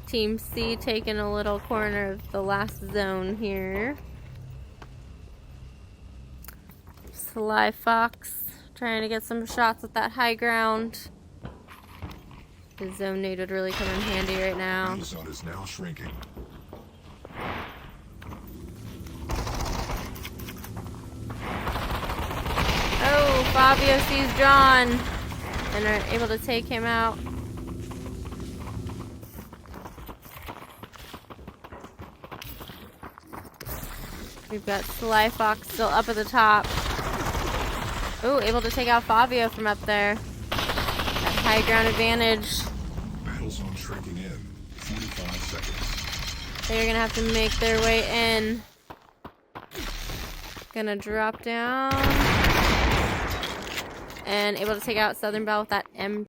Team C taking a little corner of the last zone here. Sly Fox trying to get some shots at that high ground. His zone nade would really come in handy right now. The zone is now shrinking. Oh, Fabio sees John and are able to take him out. We've got Sly Fox still up at the top. Oh, able to take out Fabio from up there. That high ground advantage. Battle zone shrinking in. 45 seconds. They're gonna have to make their way in. Gonna drop down. And able to take out Southern Belle with that M